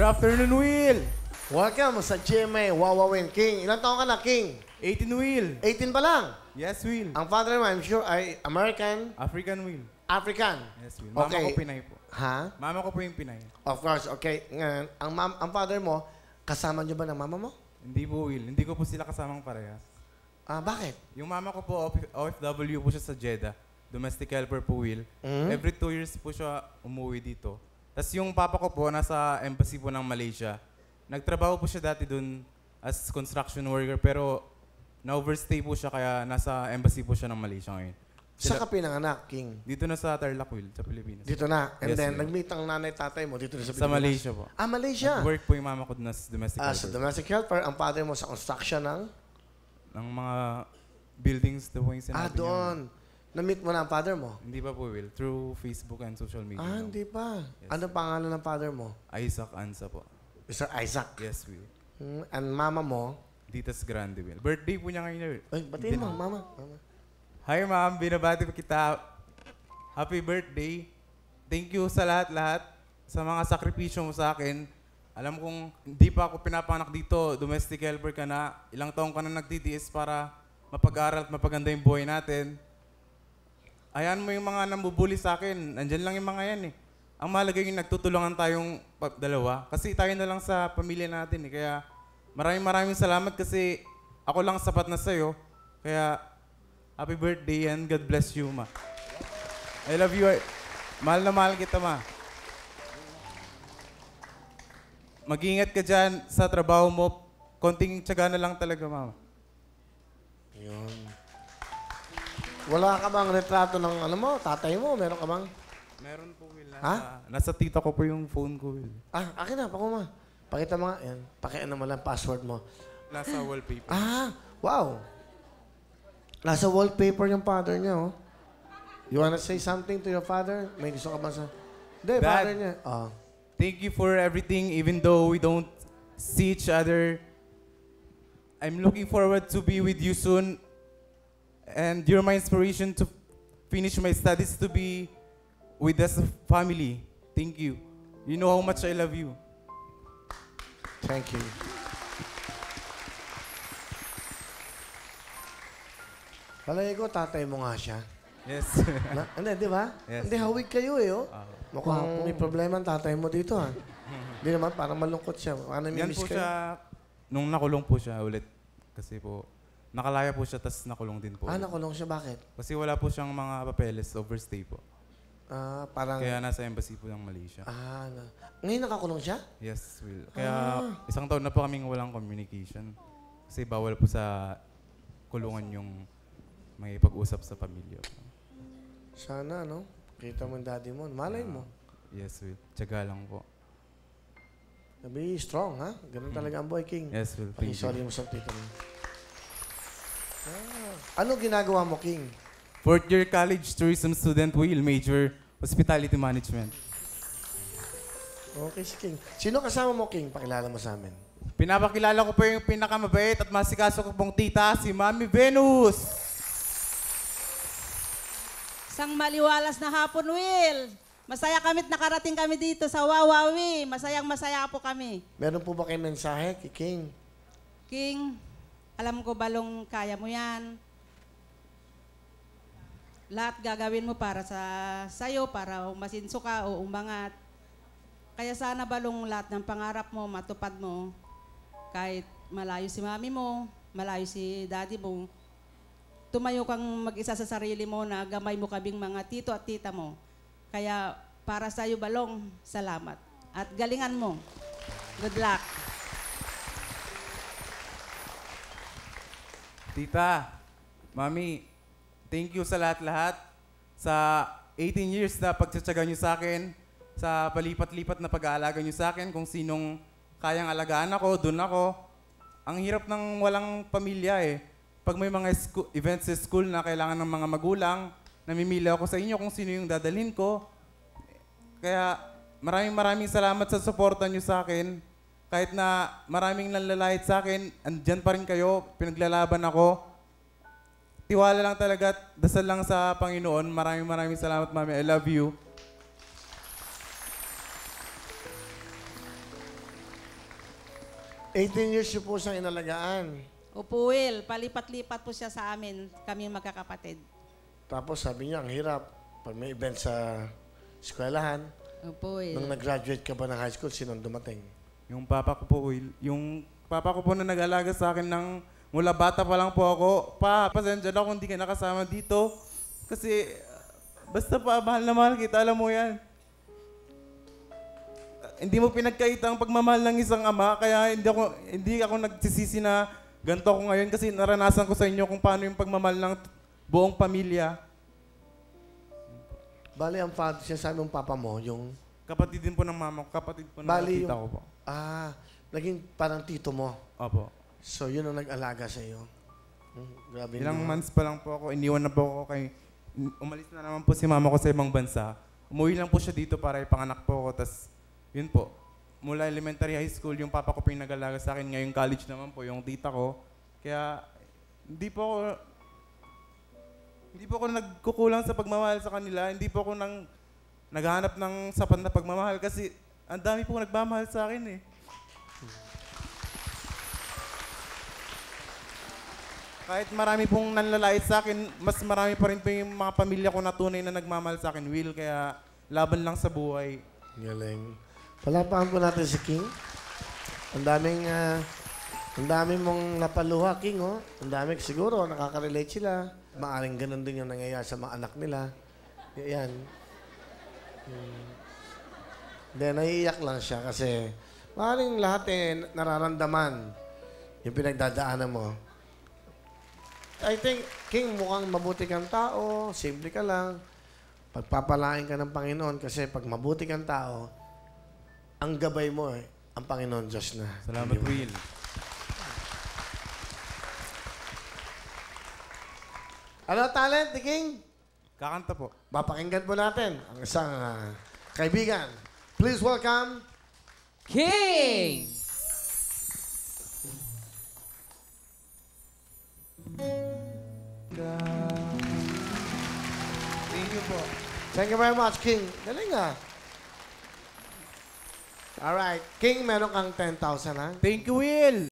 afternoon, Will! Welcome sa GMA Wawawin. King, ilang taon ka na, King? 18, Will! 18 pa lang. Yes, Will. Ang father mo, I'm sure, ay American, African, Will. African. Yes, Will. Mama Okay. ko Pinay po. Ha? Mama ko po yung Pinay. Of course, okay. Ngayon, ang father mo, kasama niyo ba ng mama mo? Hindi po, Will. Hindi ko po sila kasamang parehas. Bakit? Yung mama ko po, OFW po siya sa Jeddah. Domestic helper po, Will. Mhm. Every 2 years po siya umuwi dito. Tapos yung papa ko po, nasa embassy po ng Malaysia. Nagtrabaho po siya dati dun as construction worker, pero na-overstay po siya, kaya nasa embassy po siya ng Malaysia ngayon. Sa ka pinanganak, King? Dito na sa Tarlac, Will, sa Pilipinas. Dito na. And Yes, then, ma'am. nag-meet ang nanay tatay mo dito na sa Sa Pilipinas. Malaysia po. Malaysia. Nag-work po yung mama ko dun as domestic Sa helper. domestic helper, ang father mo sa construction ng? Ng mga buildings doon po yung sinabi niya. Doon. Na-meet mo na ang father mo? Hindi pa po, Will. Through Facebook and social media. lang. Hindi pa. Yes. Ano pangalan ng father mo? Isaac Ansa po. Mr. Isaac. Yes, Will. And mama mo? Ditas Grande, Will. Birthday po niya ngayon. Ay, batiin mo, mama. Hi, ma'am. Binabati po kita. Happy birthday. Thank you sa lahat-lahat. Sa mga sakripisyo mo sa akin. Alam kong hindi pa ako pinapanganak dito. Domestic helper ka na. Ilang taong ka na nagtitiis para mapag-aral at mapaganda yung buhay natin. Ayan mo yung mga nambubuli sa akin. Nandyan lang yung mga yan eh. Ang mahalaga yung nagtutulungan tayong dalawa. Kasi tayo na lang sa pamilya natin eh. Kaya maraming salamat kasi ako lang sapat na sa'yo. Kaya happy birthday and God bless you, ma. I love you. Mahal na mahal kita, ma. Mag-iingat ka dyan sa trabaho mo. Konting tiyaga na lang talaga, mama. Yun. Wala ka bang retrato ng ano mo, tatay mo? Meron ka bang? Meron po, Will. Ha? Nasa tita ko po yung phone ko, Will. Akin na, pakuma. Pakita mo nga. Yan. Pakiano mo lang password mo. Nasa wallpaper. Wow. Nasa wallpaper yung father niya, oh. You wanna say something to your father? May gusto ka ba sa... Hindi, Dad. father niya. Thank you for everything, even though we don't see each other. I'm looking forward to be with you soon. And you're my inspiration to finish my studies, to be with us as a family. Thank you. You know how much I love you. Thank you. Palagi ko, tatay mo nga siya. Yes. Hindi, di ba? Yes. Hindi, hawig kayo eh, oh. Mukhang may problema ang tatay mo dito, ha? Hindi naman, parang malungkot siya. Ano Yan miss po kayo? siya, nung nakulong po siya ulit. Kasi po, nakalaya po siya, tas nakulong din po. Nakulong siya. Bakit? Kasi wala po siyang mga papeles, overstay po. Parang... Kaya nasa embassy po ng Malaysia. Ngayon nakakulong siya? Yes, Will. Kaya isang taon na po kaming walang communication. Kasi bawal po sa kulungan yung may pag-usap sa pamilya. Sana, no? Kita mo yung daddy mo. Malay mo. Yes, Will. Tiyaga lang po. Be strong, ha? Ganun talaga ang boy, King. Yes, Will. Thank you. Sorry mo sa tito mo. Ano ginagawa mo, King? Fourth year college tourism student, Will. Major hospitality management. Okay, si King. Sino kasama mo, King? Pakilala mo sa amin. Pinapakilala ko po yung pinakamabait at masikaso ko pong tita, si Mami Venus. Isang maliwalas na hapon, Will. Masaya kami't nakarating kami dito sa Wawawi. Masayang-masaya po kami. Meron po ba kayong mensahe kay King? King, alam ko balong kaya mo yan. Lahat gagawin mo para sa'yo, para umasinso ka o umangat. Kaya sana balong lahat ng pangarap mo, matupad mo. Kahit malayo si mami mo, malayo si daddy mo, tumayo kang mag-isa sa sarili mo na gamay mo kabing mga tito at tita mo. Kaya para sa'yo, balong, salamat. At galingan mo. Good luck. Tita, Mami, thank you sa lahat-lahat. Sa 18 years na pagtsatsaga niyo sa akin, sa palipat-lipat na pag-aalaga niyo sa akin, kung sinong kayang alagaan ako, dun ako. Ang hirap ng walang pamilya eh. Pag may mga events sa school na kailangan ng mga magulang, namimili ako sa inyo kung sino yung dadalhin ko. Kaya maraming salamat sa suporta niyo sa akin. Kahit na maraming nanlalait sa akin, andyan pa rin kayo, pinaglalaban ako. Tiwala lang talaga at dasal lang sa Panginoon. Maraming salamat, Mami. I love you. 18 years niyo po siyang inalagaan. Opo, Will. Palipat-lipat po siya sa amin, kami magkakapatid. Tapos sabi niya, ang hirap. Pag may event sa eskwelahan, Opo, Will. nung nag-graduate ka ba ng high school, sinong dumating? Yung papa ko po, Will. Yung papa ko po na nag-alaga sa akin ng mula bata pa lang po ako. Pa, pasensya na kung hindi ka nakasama dito. Kasi basta pa, mahal na mahal kita, alam mo yan. Hindi mo pinagkaita ang pagmamahal ng isang ama, kaya hindi ako nagsisisi na ganito ako ngayon kasi naranasan ko sa inyo kung paano yung pagmamahal ng buong pamilya. Bali, ang father, siya sabi ng papa mo, yung, Kapatid din po ng mama ko, kapatid po ng Bali, tita yung- ko po. naging parang tito mo. Opo. So, yun ang nag-alaga sa iyo. Grabe. Ilang no? months pa lang po ako, iniwan na po ako kay... Umalis na naman po si mama ko sa ibang bansa. Umuwi lang po siya dito para ipanganak po ako. Tapos, yun po. Mula elementary high school, yung papa ko po yung nag-alaga sa akin. Ngayong college naman po, yung tita ko. Kaya, hindi po ako nagkukulang sa pagmamahal sa kanila. Hindi po ako naghahanap ng sapat na pagmamahal kasi ang dami po nagmamahal sa akin eh. Kahit marami pong nanlalait sa akin, mas marami pa rin po yung mga pamilya ko na tunay na nagmamahal sa akin, Will. Kaya laban lang sa buhay. Galing. Palapakan po natin si King. Ang daming mong napaluha, King, oh. Ang daming siguro, nakaka-relate sila. Maaring ganun din yung nangyayari sa mga anak nila. Yan. Then, naiiyak lang siya kasi maaring lahat nararamdaman yung pinagdadaanan mo. I think, King, mukhang mabuti kang tao, simple ka lang. Pagpapalain ka ng Panginoon kasi pag mabuti kang tao, ang gabay mo ang Panginoon Diyos na. Salamat, Hindi mo- Will. Ano talent ni King? Kakanta po. Papakinggan po natin ang isang kaibigan. Please welcome King! Thank you po. Thank you very much, King. Galing ah. Alright. King, meron kang 10,000 ha? Thank you, Will.